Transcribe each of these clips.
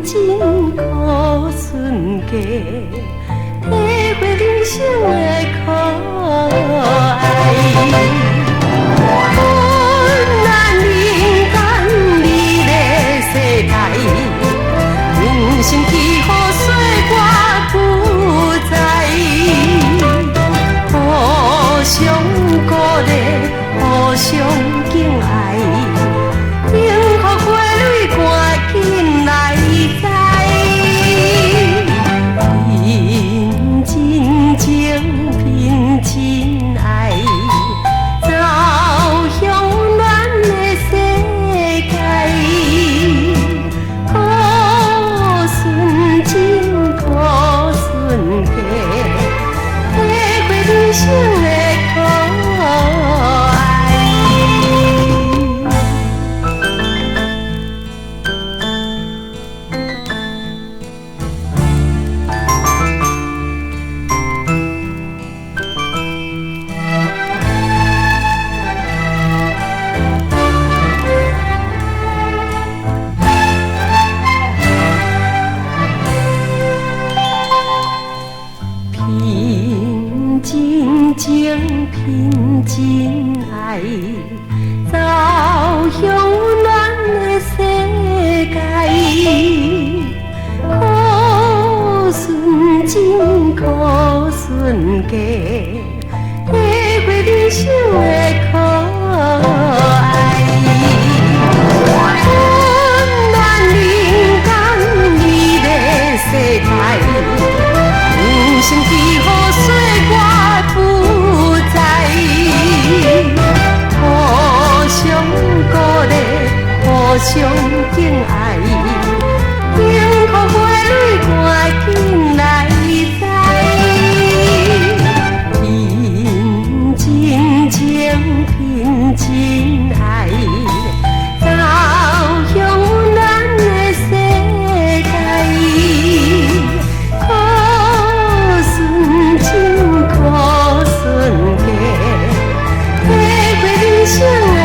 真苦顺家，体会人生的可爱。困难人间美丽世界，人生起雨水我不知，互相鼓励，互相敬爱。幸福花蕊赶紧来栽，拼真情，拼真爱，走向温暖的世界。可顺真，可顺家，体会人生的可爱。拼真情，拼真爱，走向温暖的世界。可顺真，可顺家，体会人生的可爱。温暖人间美丽世界。人生起雨水我不知，互相鼓励，互相敬爱，幸福花蕊赶紧来栽，拼真情，拼真爱，走向温暖的世界。可顺真，可顺家，体会人生的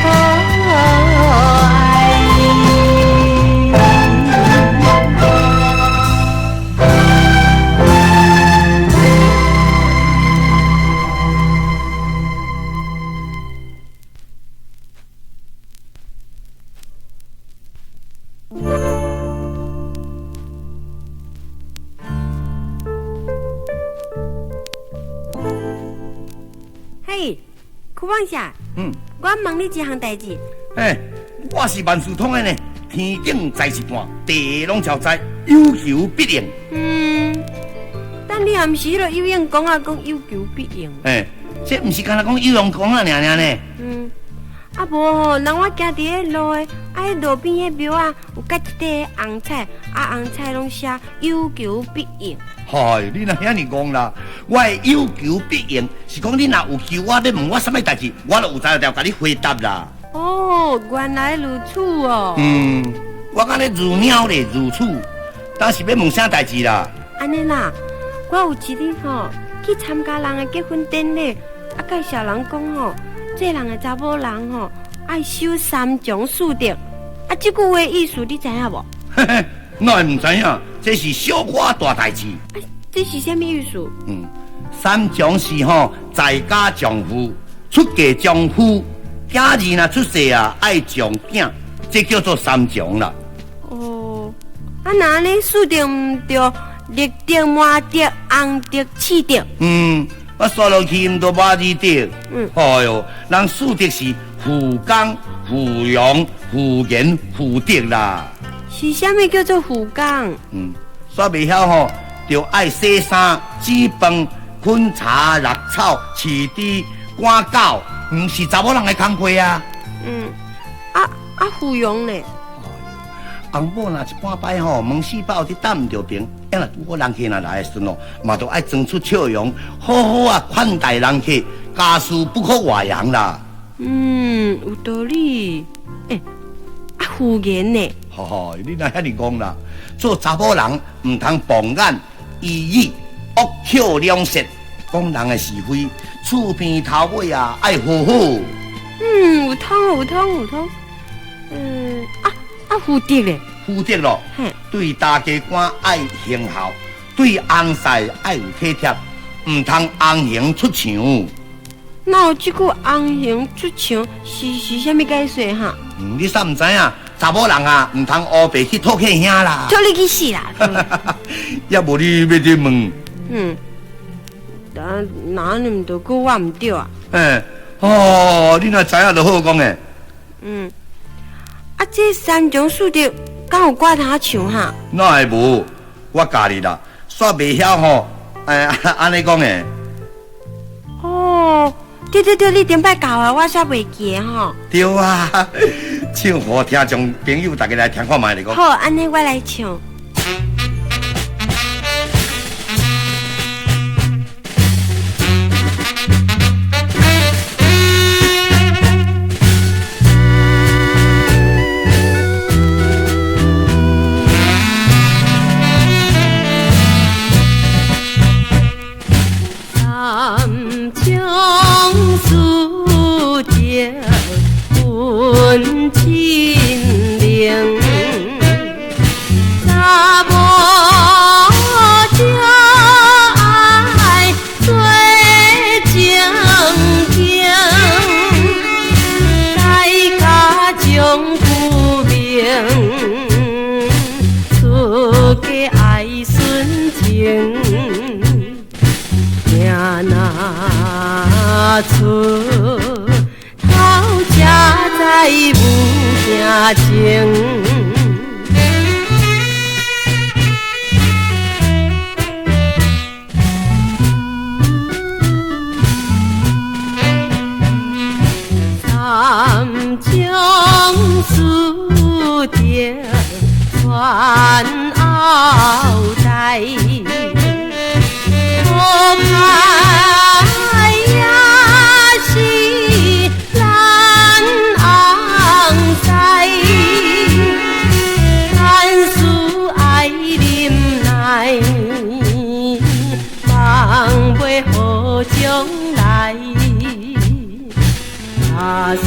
可爱。嘿，苦王下，我问你一项代志。我是万事通的呢，天顶在一半，地拢超载，有求必应。但你也毋是迄个有用讲啊，讲有求必应。这毋是干那讲有用讲啊，尔呢。啊无吼，人我行伫迄路的，迄路边迄庙啊，有盖一块红彩，红彩拢写有求必应。你若遐尼讲啦，我的有求必应，是讲你若有求我，你问我什么代志，我就有才调甲你回答啦。原来如此哦。我敢咧如鸟咧如此，当是要问啥代志啦？安尼啦，我有一日吼去参加人的结婚典礼，介绍人讲吼，这人的查某人吼爱守三从四德，这句话意思你知影无？哪会唔知影？这是小可大代志。这是什么意思？三从是在家丈夫，出嫁丈夫，囝儿若出世啊，爱将囝，这叫做三从啦。那安尼四德唔对，绿德、麻德、红德、赤德。我刷落去唔都麻二德。人四德是富刚、富荣、富言、富德啦。是啥物叫做富刚？煞袂晓就爱洗衫、煮饭、烹茶、落草、饲猪、赶狗，唔是查某人的工课啊。富荣呢？翁某若一半摆门四百伫打唔着平，若拄好人客若来的时阵嘛都爱装出笑容，好好啊款待人客，家事不可外扬啦。有道理。富言呢？你若遐尼讲啦，做查某人唔通妨眼、异语、恶口两舌，讲人的是非，厝边头尾啊爱好好。有通。富德咧？夫德咯，对大家官爱行孝，对翁婿爱有体贴，唔通翁行出墙。那有这句翁行出墙是啥物解说哈？你啥唔知影？查某人啊，唔通乌白去讨客兄啦。叫你去死啦！也无你要去问。但哪能都讲我唔对啊？你若知影就好讲诶。这三种数着敢有挂他墙哈？哪会无？我教你啦，煞袂晓吼。安尼讲诶。对，你顶摆教我煞袂记吼。对啊，唱互听众朋友大家来听看卖嚟讲。好，安尼我来唱。温情灵，查某就爱做正经，大家将父命，出家爱顺情，行那出。家在无声情，三江水调传后代，我派呀是。好将来，阿叔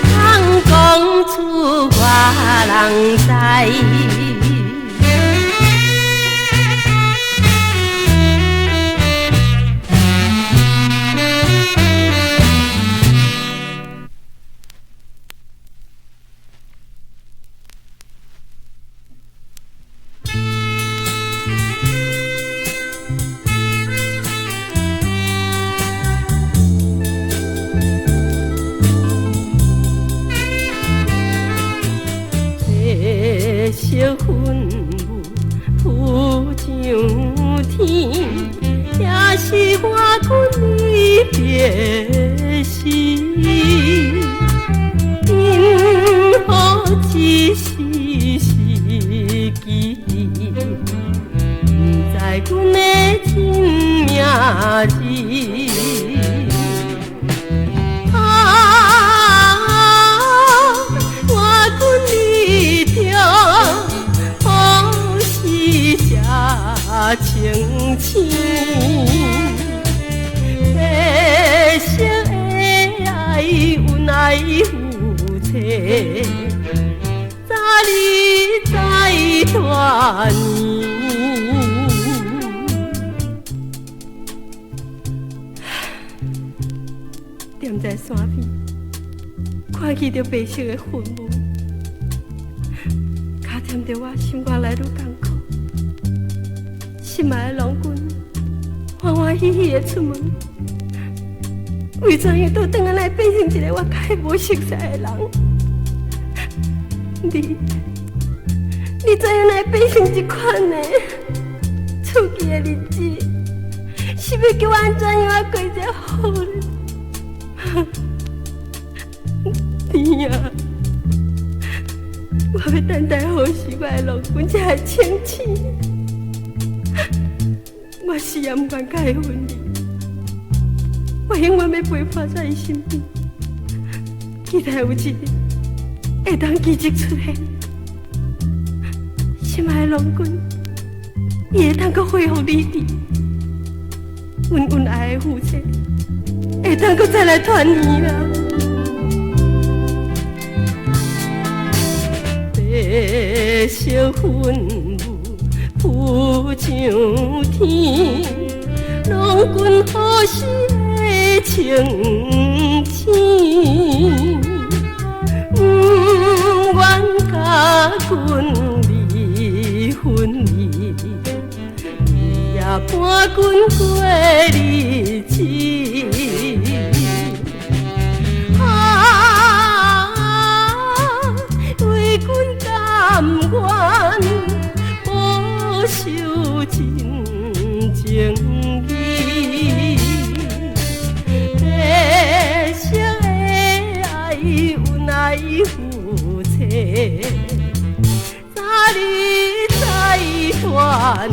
通讲出外人知。色云雾浮上天，也是我困离别时，因何一时时机，不知阮的真命字。情深，白色的爱，恩爱夫妻，早日再团圆。踮在山边，看见着白色的坟墓，加添着我心肝内愈艰苦。心爱的郎君，欢欢喜喜的出门，为怎样都转来变成一个我较无熟悉的人？你怎样来变成这款呢？出去的日子，是要叫我安怎样过一个好日？天啊！我要等待好时，我的郎君才会清醒。我死也不愿甲伊分离，我永远要陪伴在伊身边，期待有一日会当奇迹出现。心爱的郎君，伊会当阁恢复理智，阮恩爱的夫妻会当阁再来团圆啊！色云雾浮上天，郎君何时会清醒？不愿甲君离分离，你也伴君过日子。为君甘愿保守真情义，白色的爱恩爱夫妻，早日再团圆。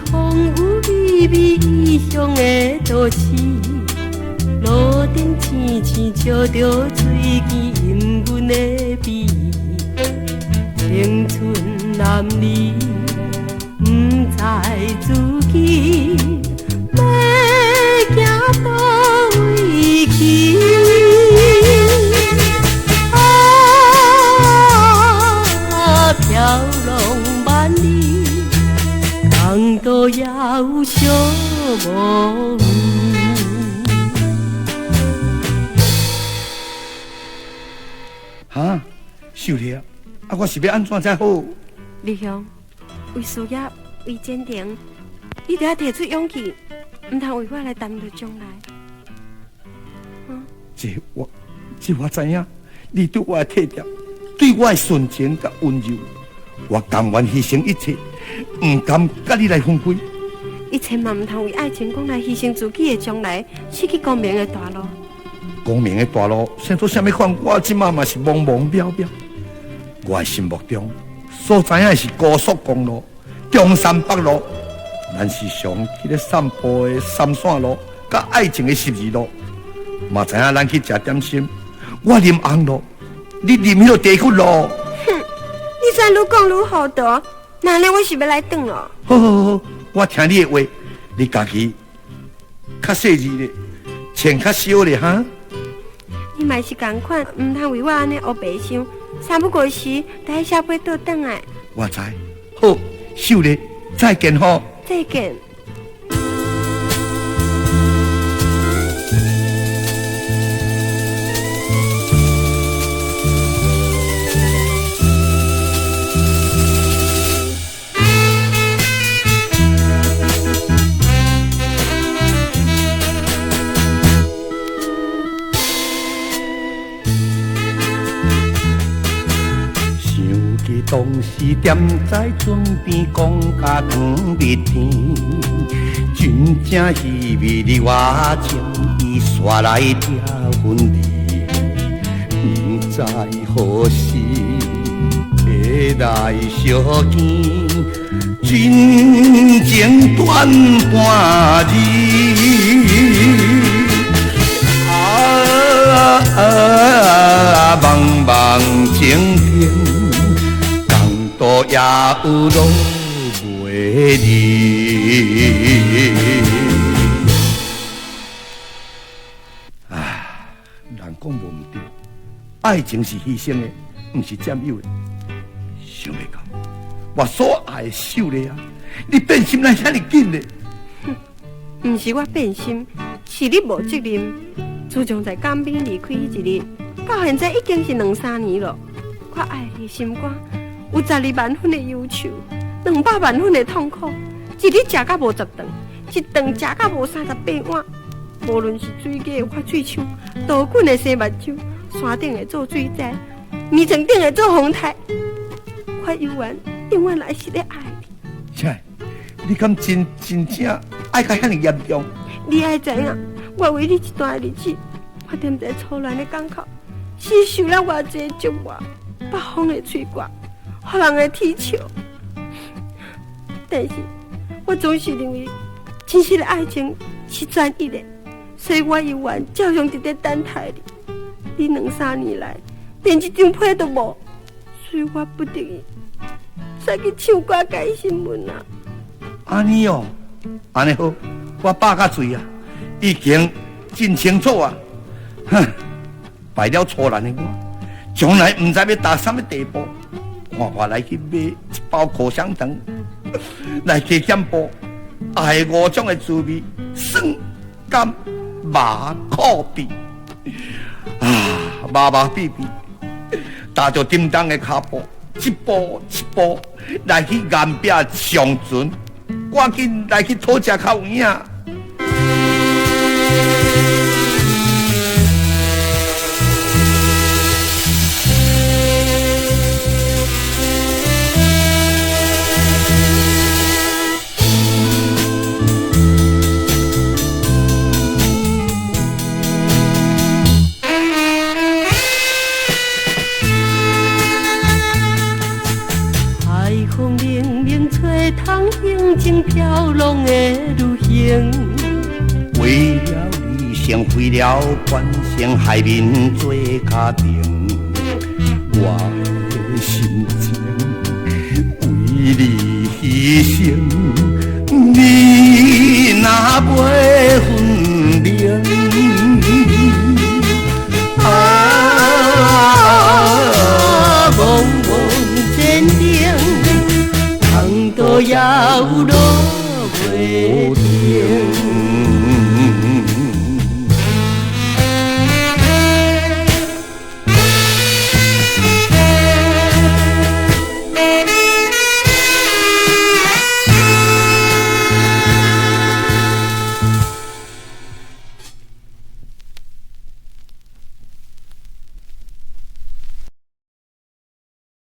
风雨微微异乡的都市，路灯青青照着水机氤氲的美，青春男女不知自己要行倒位去。飘浪万里，港岛也有小无语。哈，秀丽啊，我是要安怎才好？李兄，为事业，为坚定，你得要提出勇气，唔通为我来耽误将来。这我知影，你对我的体贴，对我的纯情甲温柔，我甘愿牺牲一切，唔甘甲你来分开。你千万唔通为爱情讲来牺牲自己的将来，失去光明的大路。光明的大路，生做啥物款？我即马嘛是茫茫渺渺。我的心目中所知影的是高速公路、中山北路，咱是上去咧散步的三线路，甲爱情的12路。嘛知影咱去食点心，我啉红路，你啉迄个茶骨路。哼，你虽愈讲愈好道，那呢我是要来转咯。好，我听你的话，你家己较细致咧，穿较少咧哈。你嘛是同款，唔通为我安尼黑白想，三不五时带小飞倒转来。我知，好，秀丽，再见吼。再见。当时踮在船边讲甲长蜜甜，真正意味你我情伊煞来拆分离，不知何时会来相见，真情断半日。茫茫情景。都也有路袂离。人讲无唔对，爱情是牺牲的，唔是占有的。想袂到，我所爱的秀丽啊，你变心来遐尼紧嘞？唔是我变心，是你无责任。自从在江边离开迄一日，到现在已经是2-3年了。我爱你心肝。有12万分的忧愁，200万分的痛苦，一日食到无10顿，一顿食到无38碗。无论是水鸡的发水枪，刀滚的生目睭，山顶的做水灾，棉床顶的做风台，我永远来是咧爱你。切，你敢真正爱甲遐尼严重？你爱知影，我为你一段日子，我踮在粗乱的港口，是受了偌济折磨，北风的吹刮，予人的踢笑。但是，我总是认为，真实的爱情是专一的，所以我永远照样伫咧等待你。你2-3年来连一张被都无，所以我不得已再去唱歌改新闻啊。安尼哦，安尼好，我把甲嘴啊，已经真清楚啊。哼，败了粗烂的我，将来唔知要达什么地步。看我来去买一包口香糖，来去减步，爱5种的滋味：酸、甘、麻、苦、甜。麻麻痹痹，踏着叮当的脚步，一步一步来去岩壁上船，赶紧来去讨食较有影。情飘浪的旅行，为了理想，为了关心海面做家庭，我的心情为你牺牲，你若袂分明，茫茫前程，路遥路袂停。